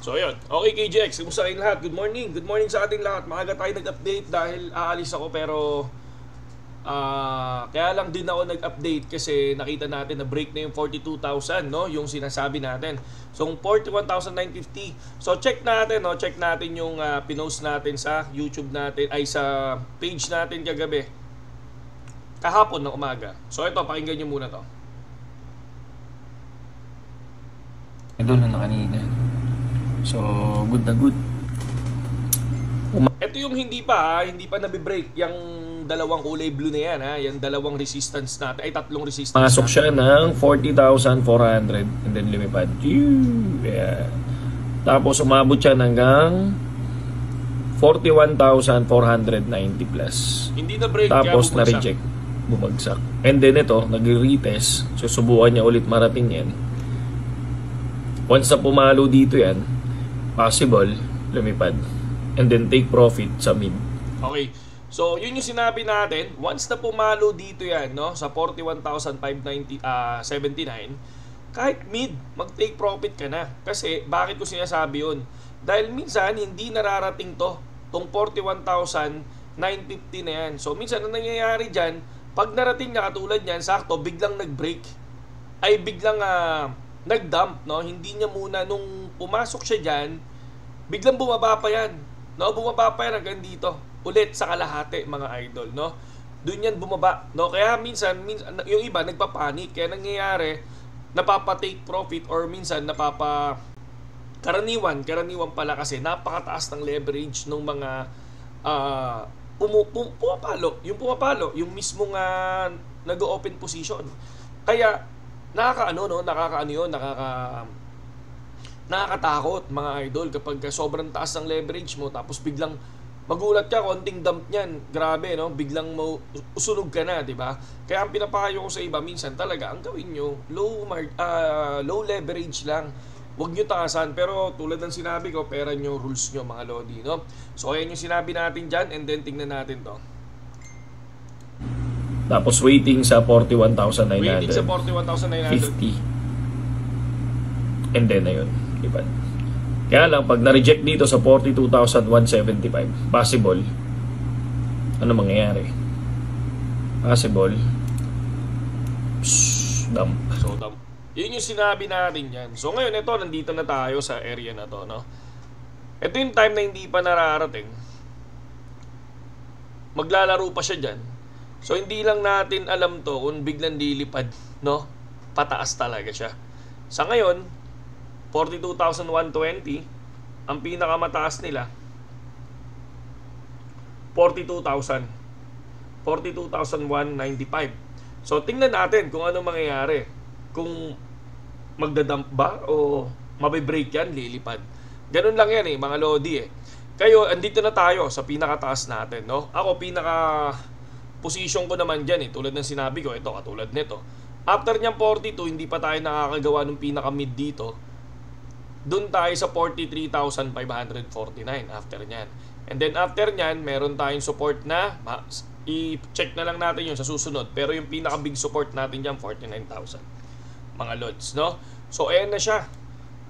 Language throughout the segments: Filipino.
So ayun, okay KJX, kumusta kayong lahat? Good morning, good morning sa ating lahat. Maaga tayo nag-update dahil aalis ako pero kaya lang din ako nag-update kasi nakita natin na break na yung 42,000, no? Yung sinasabi natin. So 41,950. So check natin, no? Check natin yung pinost natin sa YouTube natin ay sa page natin kagabi. Kahapon ng umaga. So ito, pakinggan niyo muna to. Doon na kanina. So, good na good. Ito yung hindi pa nabi-break yung dalawang kulay blue na yan, ha. Yung dalawang resistance natin, ay tatlong resistance. Pasok siya ng 40,400 and then lumipad. Yeah. Tapos umabot siya hanggang 41,490 plus. Hindi na break. Tapos na-reject. Bumagsak. And then ito, nag-retest. Susubukan niya ulit marating yan. Once na pumalo dito yan, possible, lumipad. And then take profit sa mid. Okay. So, yun yung sinabi natin. Once na pumalo dito yan, no, sa 41,579, kahit mid, mag-take profit ka na. Kasi, bakit ko sinasabi yun? Dahil minsan, hindi nararating to. Tong 41,950 na yan. So, minsan, ang nangyayari dyan, pag narating na katulad yan, sakto, biglang nag-break. Ay, biglang nag-dump, no? Hindi niya muna, nung pumasok siya dyan, biglang bumaba pa yan. No? Bumaba pa yan hanggang dito. Ulit sa kalahati, mga idol, no? Doon yan bumaba, no? Kaya minsan yung iba nagpapanik, kaya nangyayari napapa-take profit or minsan karaniwan pala kasi napakataas ng leverage ng mga pumapalo, yung mismong nag-open position. Kaya nakakatakot mga idol kapag sobrang taas ng leverage mo tapos biglang magulat ka, konting dump niyan, grabe, no? Biglang usunog ka na, di ba? Kaya ang pinapayo ko sa iba minsan talaga, ang gawin nyo, low leverage lang. Huwag nyo taasan, pero tulad ng sinabi ko, pera nyo, rules nyo, mga lodi, no? So ayan yung sinabi natin dyan, and then tingnan natin to. Tapos waiting sa 41,950. Waiting sa 41,950. And then ayun, lipad. Kaya lang pag na-reject dito sa 42,175, possible ano mangyayari? Possible dump. So dump. Yun yung sinabi natin yan. So ngayon ito, nandito na tayo sa area na to, no? Ito yung time na hindi pa nararating. Maglalaro pa siya dyan. So hindi lang natin alam to kung biglang lilipad, no? Pataas talaga siya. Sa ngayon, 42,120, ang pinakamataas nila 42,000, 42,195. So tingnan natin kung ano mangyayari, kung magdadump ba o mabibreak yan, lilipad. Ganun lang yan mga lodi Kayo, andito na tayo sa pinakataas natin, no? Ako, position ko naman dyan tulad ng sinabi ko, ito katulad nito. After niyang 42, hindi pa tayo nakakagawa ng pinaka-mid dito. Doon tayo sa 43,549 after nyan. And then after nyan, meron tayong support na, i-check na lang natin yun sa susunod. Pero yung pinaka-big support natin dyan, 49,000. Mga lods, no? So, ayan na siya.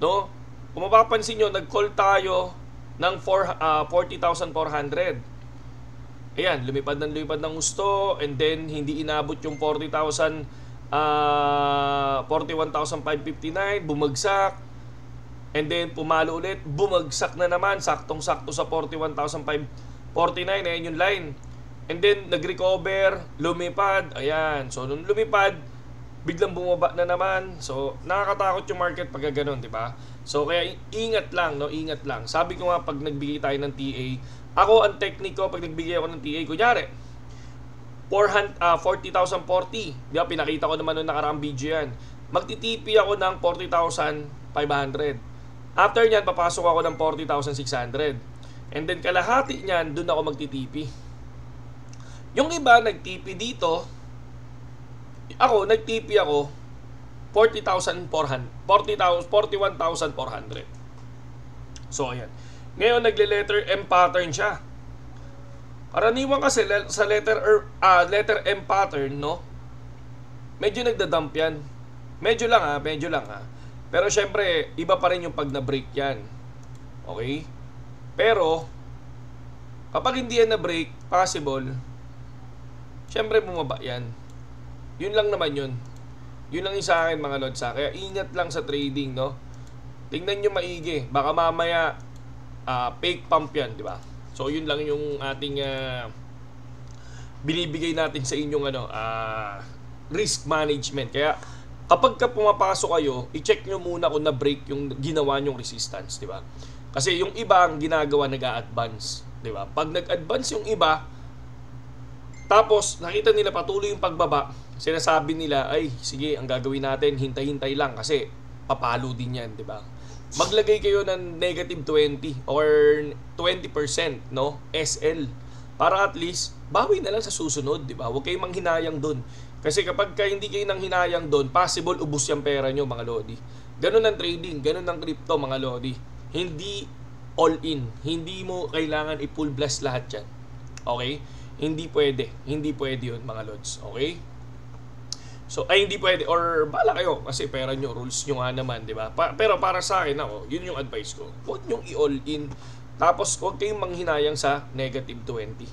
No? Kung mapapansin nyo, nag-call tayo ng 40,400. Ayan, lumipad ng gusto. And then, hindi inabot yung 41,559. Bumagsak. And then, pumalo ulit, bumagsak na naman, saktong-sakto sa 41,549, ayan yung line. And then, nag-recover, lumipad, ayan. So, nung lumipad, biglang bumaba na naman. So, nakakatakot yung market pag gano'n, di ba? So, kaya ingat lang, no? Ingat lang. Sabi ko nga, pag nagbigay tayo ng TA, ako, ang technique ko, pag nagbigay ako ng TA, kunyari, 40,040, di ba? Pinakita ko naman nung nakaraang video yan. Magti-TP ako ng 40,500. After nyan, papasok ako ng 40,600. And then, kalahati nyan, dun ako magti-TP. Yung iba, nag-TP dito. Nag-TP ako 41,400. So, ayan. Ngayon, nagle-letter M pattern siya. Karaniwan kasi sa letter M pattern, no? Medyo nagda-dump yan. Medyo lang ha. Pero syempre, iba pa rin yung pag na-break yan. Okay? Pero, kapag hindi yan na-break, possible, syempre bumaba yan. Yun lang naman yun. Yun lang yung sa akin mga lodsa. Kaya ingat lang sa trading, no? Tingnan nyo maigi. Baka mamaya, fake pump yan, di ba? So, yun lang yung ating binibigay natin sa inyong risk management. Kaya, kapag ka pumapasok kayo, i-check nyo muna kung na-break yung ginawa nyong resistance, di ba? Kasi yung iba ang ginagawa nag-a-advance, di ba? Pag nag-advance yung iba, tapos nakita nila patuloy yung pagbaba, sinasabi nila, ay sige, ang gagawin natin, hintay-hintay lang kasi papalo din yan, di ba? Maglagay kayo ng negative 20 or 20%, no? SL. Para at least, bawi na lang sa susunod, di ba? Huwag kayong manghinayang doon. Kasi kapag hindi kayo nang hinayang doon, possible ubos yung pera nyo, mga lodi. Ganun ang trading, ganun ang crypto, mga lodi. Hindi all in. Hindi mo kailangan i-full blast lahat yan. Okay? Hindi pwede. Hindi pwede yun, mga lods. Okay? So, ay hindi pwede. Or bala kayo. Kasi pera nyo, rules nyo nga naman, di ba? Pero para sa akin, yun yung advice ko. Huwag nyo i-all in. Tapos, huwag kayong manghinayang sa negative 20.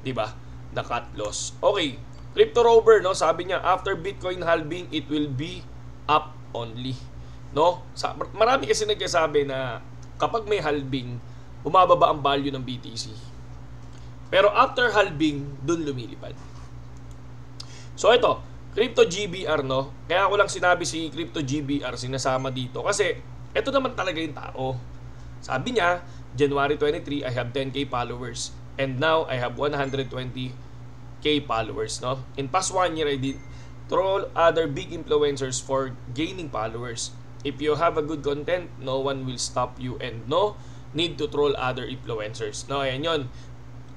Di ba? Na cut loss. Okay. Crypto Rover, no? Sabi niya, after Bitcoin halving, it will be up only. No? Marami kasi nagsasabi na kapag may halving, bumababa ang value ng BTC. Pero after halving, dun lumilipad. So ito, Crypto GBR, no? Kaya ako lang sinabi si Crypto GBR, sinasama dito. Kasi, ito naman talaga yung tao. Sabi niya, January 23, I have 10k followers. And now, I have 120k followers, no? In past 1 year, I did troll other big influencers for gaining followers. If you have a good content, no one will stop you and no need to troll other influencers. No, ayan yun.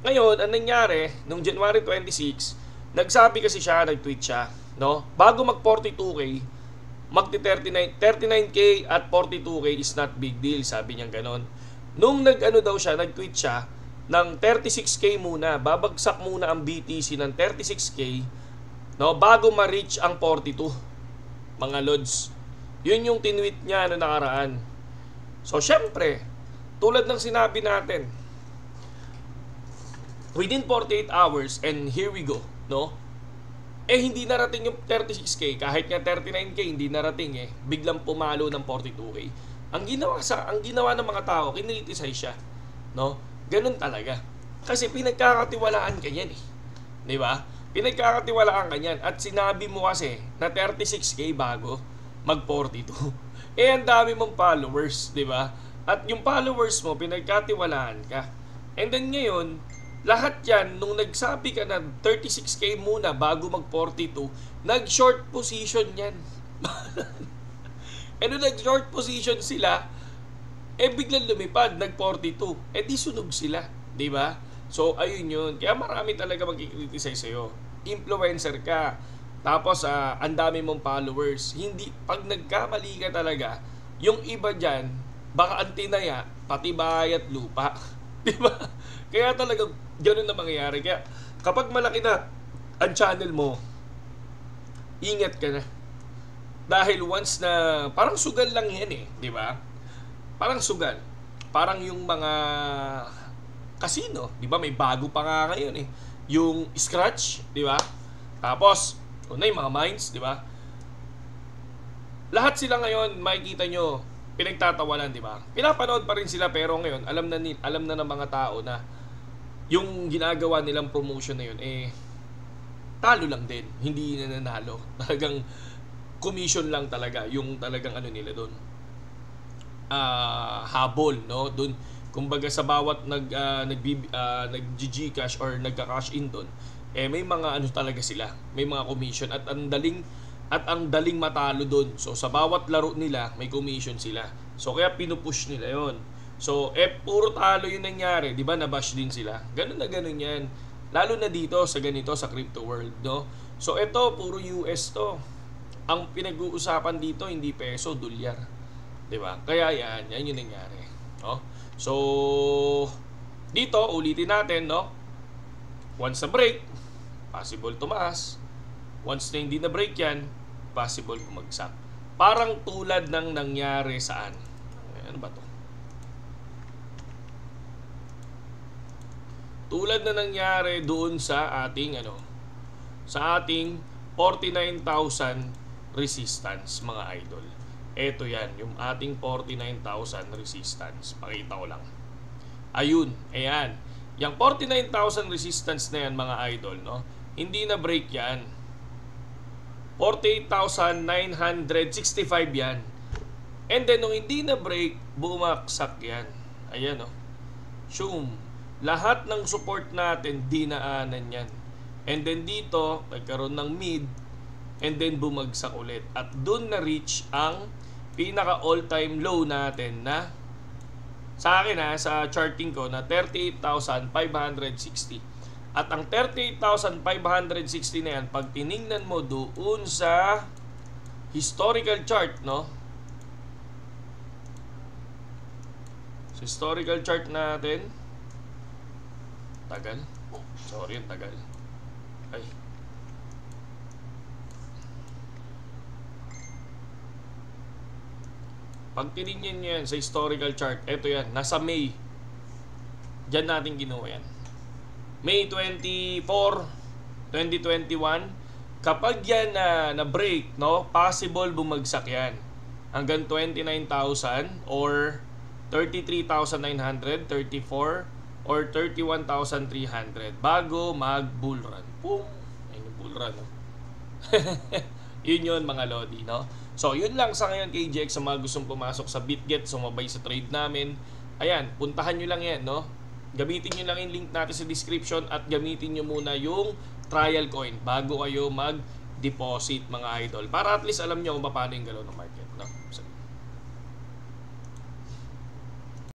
Ngayon, ang nangyari, nung January 26, nagsabi kasi siya, nag-tweet siya, no? Bago mag 42k, magti 39k at 42k is not big deal, sabi niya ganon. Nung daw siya, nag-tweet siya ng 36k muna, babagsak muna ang BTC ng 36k, no, bago ma-reach ang 42. Mga lods. Yun yung tinweet niya na nakaraan. So, syempre, tulad ng sinabi natin, within 48 hours, and here we go, no? Hindi narating yung 36k, kahit nga 39k, hindi narating biglang pumalo ng 42k. Ang ginawa ng mga tao, kinriticize siya, no? Ganun talaga. Kasi pinagkakatiwalaan ka yan, di ba? Pinagkakatiwalaan ka yan. At sinabi mo kasi na 36k bago mag 42. Ang dami mong followers, di ba? At yung followers mo, pinagkatiwalaan ka. And then ngayon, lahat yan, nung nagsabi ka na 36k muna bago mag 42, nag-short position yan. Nung nag-short position sila, biglang lumipad, nag 42. Di sunog sila, di ba? So, ayun yun. Kaya marami talaga magkikriticize sa'yo. Influencer ka. Tapos, ang dami mong followers. Hindi, pag nagkamali ka talaga, yung iba dyan, baka ang tinaya, pati bahay at lupa. Di ba? Kaya talaga, ganun na mangyayari. Kaya, kapag malaki na ang channel mo, ingat ka na. Dahil once na, parang sugal lang yan di ba? Parang sugal. Parang yung mga casino, di ba? May bago pa nga ngayon Yung scratch, di ba? Tapos, yung mga mines, di ba? Lahat sila ngayon, makikita nyo, pinagtatawanan, di ba? Pinapanood pa rin sila, pero ngayon, alam na ng mga tao na yung ginagawa nilang promotion na yun, talo lang din. Hindi na nanalo. Talagang commission lang talaga. Yung talagang nila doon. Habol, no? Doon, kumbaga sa bawat nag-Gcash or nagka-cash in doon, may mga talaga sila. May mga commission at ang daling matalo doon. So sa bawat laro nila, may commission sila. So kaya pinupush nila 'yon. So puro talo 'yung nangyari, 'di ba? Nabash din sila. Ganun na ganun 'yan. Lalo na dito sa ganito sa crypto world, no? So ito puro US to. Ang pinag-uusapan dito hindi peso, dolyar. 'Di ba? Kaya yan 'yung nangyari, no? So dito ulitin natin, no? Once na break, possible tumaas. Once na hindi na break yan, possible bumagsak. Parang tulad ng nangyari saan? Ano ba to? Tulad na nangyari doon sa ating sa ating 49,000 resistance, mga idol. Ito yan, yung ating 49,000 resistance. Pakita ko lang. Ayun, ayan. Yung 49,000 resistance na yan, mga idol, no? Hindi na break yan. 48,965 yan. And then, nung hindi na break, bumaksak yan. Ayan, no? Shoom. Lahat ng support natin, dinaanan yan. And then dito, nagkaroon ng mid, and then bumagsak ulit. At dun na-reach ang pinaka all-time low natin na, sa akin sa charting ko, na 38,560. At ang 38,560 na yan, pag tiningnan mo doon sa historical chart, no? Sa historical chart natin, tagal. Sorry, yung tagal. Ay. Pag tinignan nyo yan sa historical chart, eto yan, nasa May. Diyan natin ginawa yan. May 24, 2021. Kapag yan na break, no, possible bumagsak yan. Hanggang 29,000 or 33,900, 34, or 31,300 bago mag-bull run. Boom! Ayun yung bull run, no? Yun mga lodi, no? So, yun lang sa ngayon, KJX, sa mga gustong pumasok sa BitGet, sumabay sa trade namin. Ayan, puntahan nyo lang yan, no? Gamitin nyo lang yung link natin sa description at gamitin nyo muna yung trial coin bago kayo mag-deposit, mga idol. Para at least alam nyo kung paano yung galaw ng market, no?